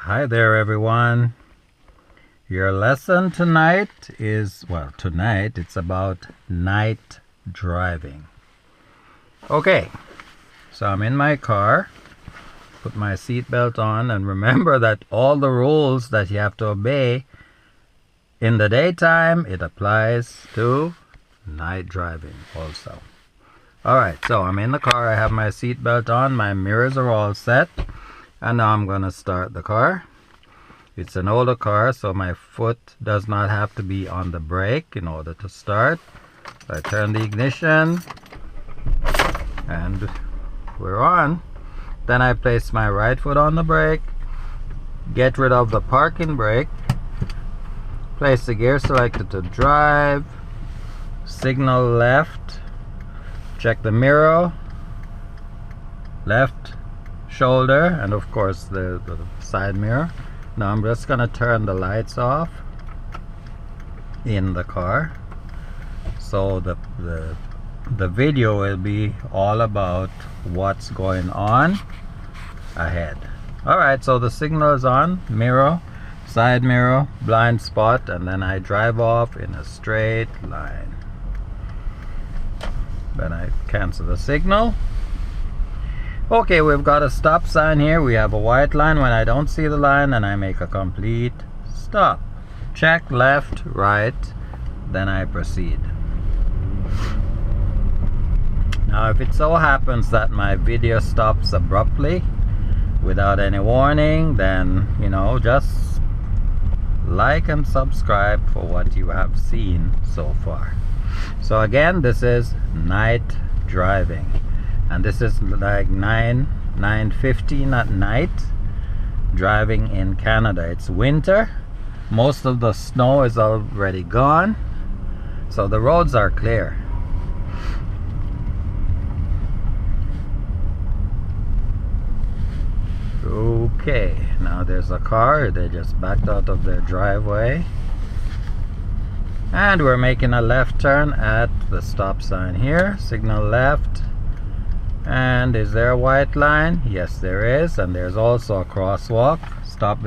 Hi there, everyone. Your lesson tonight is, tonight it's about night driving. Okay, so I'm in my car, put my seatbelt on, and remember that all the rules that you have to obey in the daytime, it applies to night driving also. Alright, so I'm in the car, I have my seatbelt on, my mirrors are all set, and now I'm going to start the car. It's an older car, so my foot does not have to be on the brake in order to start. I turn the ignition, and we're on. Then I place my right foot on the brake, get rid of the parking brake, place the gear selector to drive, signal left, check the mirror, left shoulder, and of course the side mirror. Now I'm just going to turn the lights off in the car, so the video will be all about what's going on ahead. Alright, so the signal is on, mirror, side mirror, blind spot, and then I drive off in a straight line. Then I cancel the signal. Okay, we've got a stop sign here. We have a white line. When I don't see the line, then I make a complete stop. Check left, right, then I proceed. Now, if it so happens that my video stops abruptly without any warning, then, just like and subscribe for what you have seen so far. So again, this is night driving. And this is like 9:15 at night, driving in Canada. It's winter. Most of the snow is already gone, so the roads are clear. Okay, now there's a car. They just backed out of their driveway. And we're making a left turn at the stop sign here. Signal left. And is there a white line? Yes, there is. And there's also a crosswalk. Stop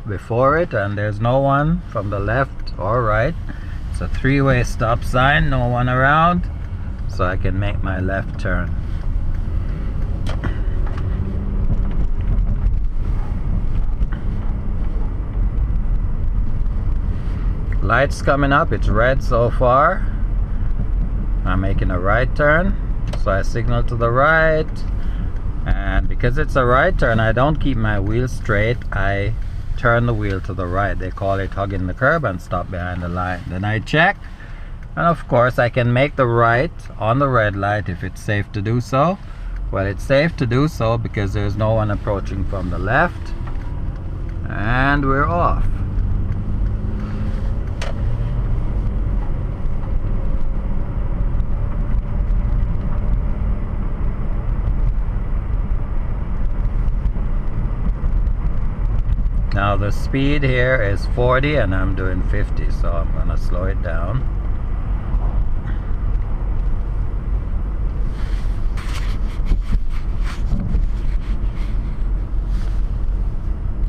before it, and there's no one from the left or right. It's a three-way stop sign, no one around, so I can make my left turn. Lights coming up, it's red so far. I'm making a right turn. So I signal to the right, and because it's a right turn, I don't keep my wheel straight. I turn the wheel to the right. They call it hugging the curb, and stop behind the line. Then I check, and of course I can make the right on the red light if it's safe to do so. Well, it's safe to do so because there's no one approaching from the left, and we're off. Now the speed here is 40 and I'm doing 50, so I'm gonna slow it down.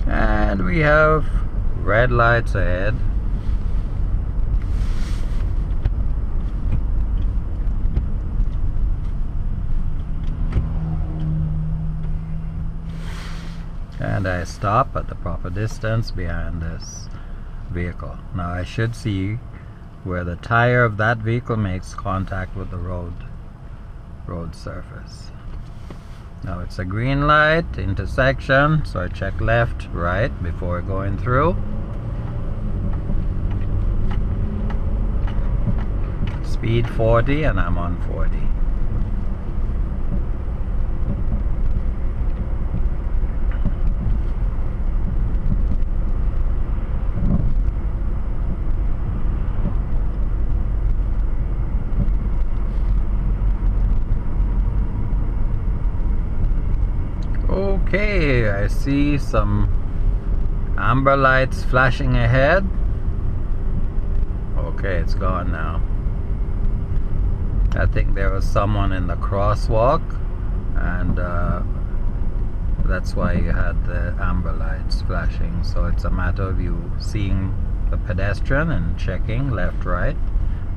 And we have red lights ahead. And I stop at the proper distance behind this vehicle. Now I should see where the tire of that vehicle makes contact with the road surface. Now it's a green light, intersection, so I check left, right before going through. Speed 40 and I'm on 40. Okay, I see some amber lights flashing ahead. Okay, it's gone now. I think there was someone in the crosswalk, and That's why you had the amber lights flashing. So it's a matter of you seeing the pedestrian and checking left, right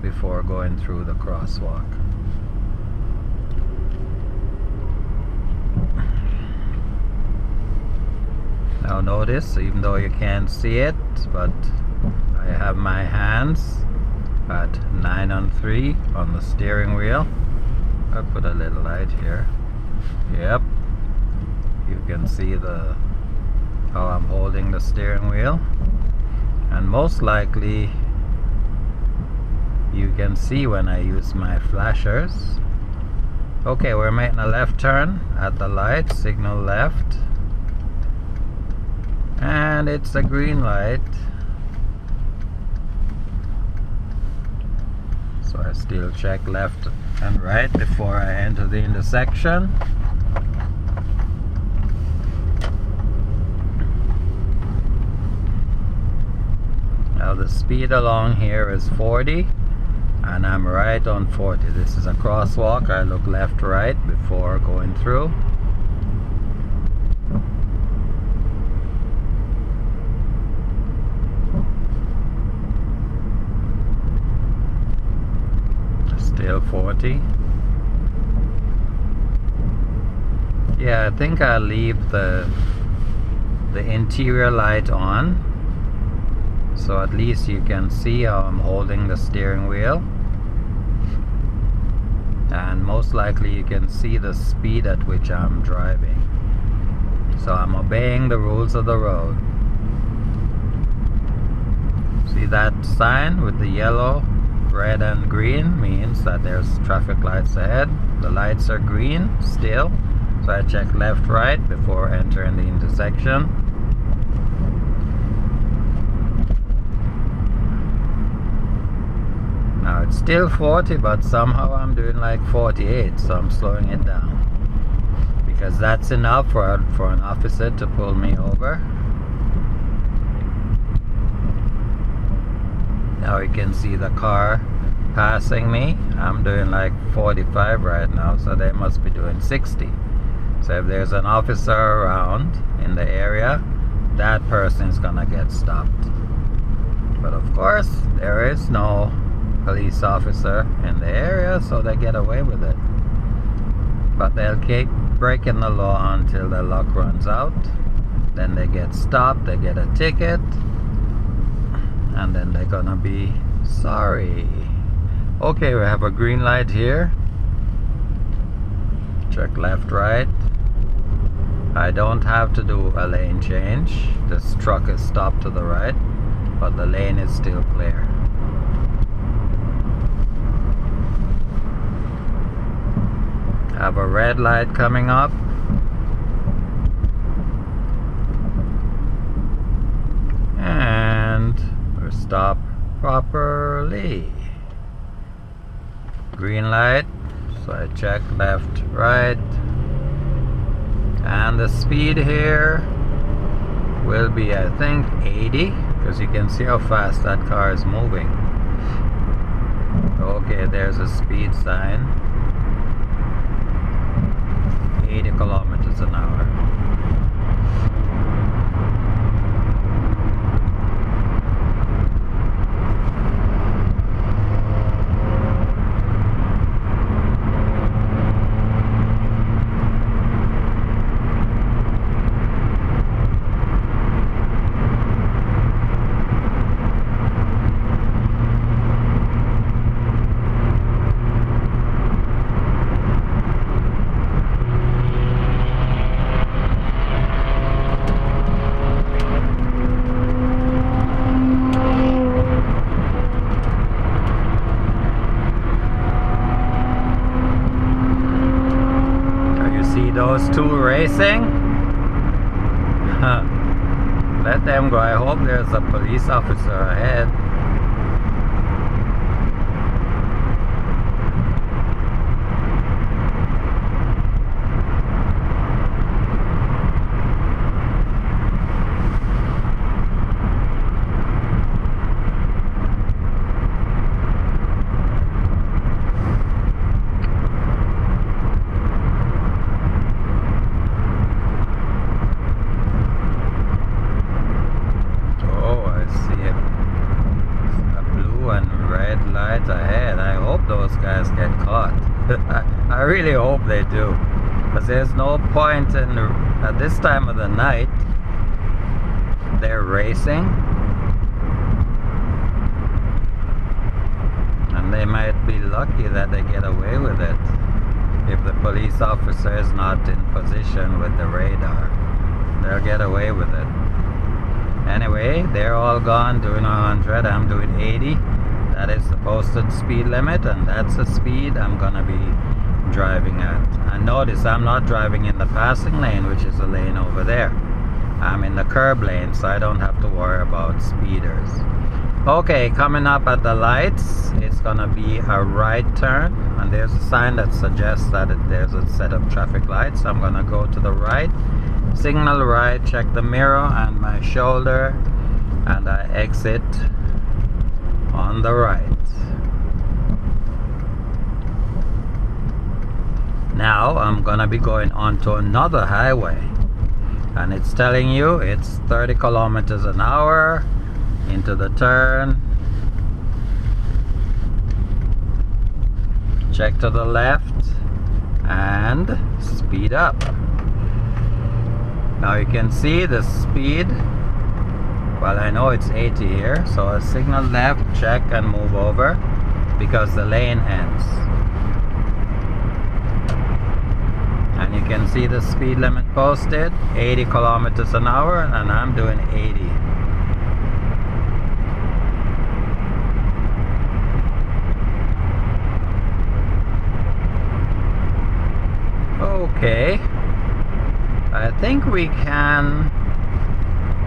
before going through the crosswalk. Now notice, even though you can't see it, but I have my hands at 9 on 3 on the steering wheel. I put a little light here. Yep, you can see how I'm holding the steering wheel, and most likely you can see when I use my flashers. Okay, we're making a left turn at the light, signal left, and it's a green light. So I still check left and right before I enter the intersection. Now the speed along here is 40 and I'm right on 40. This is a crosswalk. I look left, right before going through. Still 40. Yeah, I think I'll leave the interior light on, so at least you can see how I'm holding the steering wheel, and most likely you can see the speed at which I'm driving. So I'm obeying the rules of the road. See that sign with the yellow, red and green means that there's traffic lights ahead. The lights are green still, so I check left, right before entering the intersection. Now it's still 40, but somehow I'm doing like 48, so I'm slowing it down because that's enough for an officer to pull me over. Now you can see the car passing me. I'm doing like 45 right now, so they must be doing 60. So if there's an officer around in the area, that person is gonna get stopped. But of course, there is no police officer in the area, so they get away with it. But they'll keep breaking the law until the luck runs out. Then they get stopped, they get a ticket, and then they're gonna be sorry. Okay, we have a green light here. Check left, right. I don't have to do a lane change. This truck is stopped to the right, but the lane is still clear. Have a red light coming up. And we're stopped properly. Green light, so I check left, right, and the speed here will be, I think, 80, because you can see how fast that car is moving. Okay, there's a speed sign. 80 kilometers an hour. Those two racing, let them go. I hope there's a police officer ahead. they do, because there's no point in at this time of the night they're racing, and they might be lucky that they get away with it if the police officer is not in position with the radar. They'll get away with it. Anyway, they're all gone doing 100. I'm doing 80. That is the posted speed limit, and that's the speed I'm gonna be driving at. And notice I'm not driving in the passing lane, which is the lane over there. I'm in the curb lane, so I don't have to worry about speeders. Okay, coming up at the lights, it's gonna be a right turn, and there's a sign that suggests that there's a set of traffic lights. I'm gonna go to the right, signal right, check the mirror and my shoulder, and I exit on the right. Now I'm gonna be going onto another highway, and it's telling you it's 30 kilometers an hour into the turn. Check to the left and speed up. Now you can see the speed. Well, I know it's 80 here, so I signal left, check and move over because the lane ends. And you can see the speed limit posted, 80 kilometers an hour, and I'm doing 80. Okay, I think we can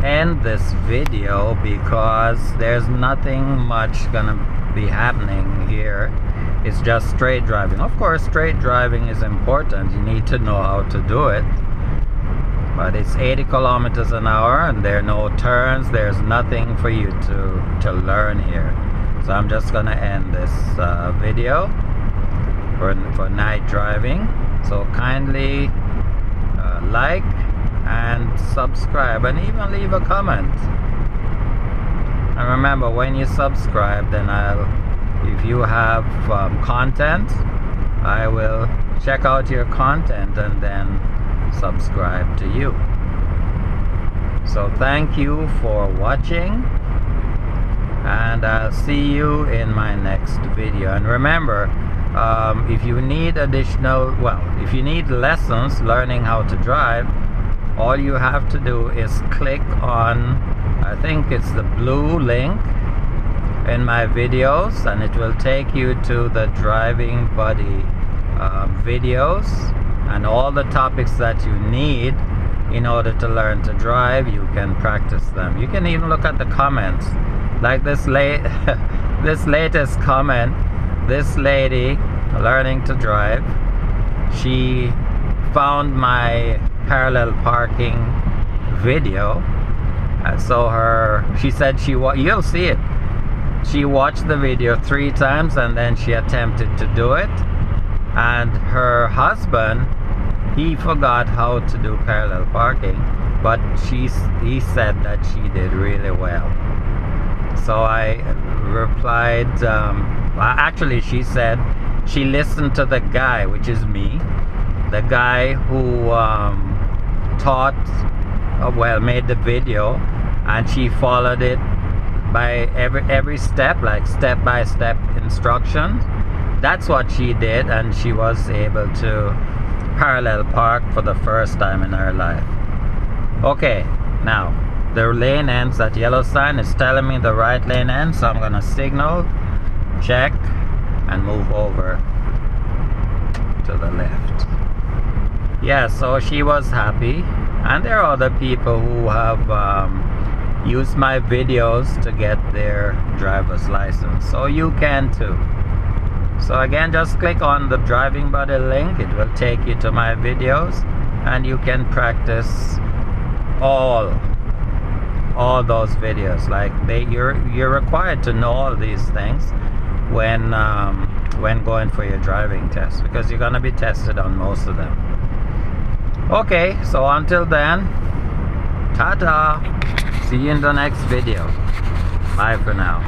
end this video because there's nothing much gonna be happening here. It's just straight driving. Of course, straight driving is important. You need to know how to do it. But it's 80 kilometers an hour and there are no turns. There's nothing for you to learn here. So I'm just gonna end this video for night driving. So kindly like and subscribe, and even leave a comment. And remember, when you subscribe, then if you have content, I will check out your content and then subscribe to you. So thank you for watching, and I'll see you in my next video. And remember, if you need if you need lessons learning how to drive, all you have to do is click on, I think it's the blue link in my videos, and it will take you to the Driving Buddy videos and all the topics that you need in order to learn to drive. You can practice them. You can even look at the comments, like this latest comment. This lady learning to drive, she found my parallel parking video, and so she said you'll see it. She watched the video 3 times and then she attempted to do it, and her husband, he forgot how to do parallel parking, but he said that she did really well. So I replied, actually she said she listened to the guy, which is me, the guy who made the video, and she followed it by every step, like step-by-step instructions. That's what she did, and she was able to parallel park for the first time in her life. Okay, now the lane ends. That yellow sign is telling me the right lane ends, so I'm gonna signal, check, and move over to the left. Yeah, so she was happy, and there are other people who have used my videos to get their driver's license, so you can too. So again, just click on the Driving Buddy link. It will take you to my videos, and you can practice all those videos. Like you're required to know all these things when going for your driving test, because you're gonna be tested on most of them. Okay, so until then, ta-ta. See you in the next video. Bye for now.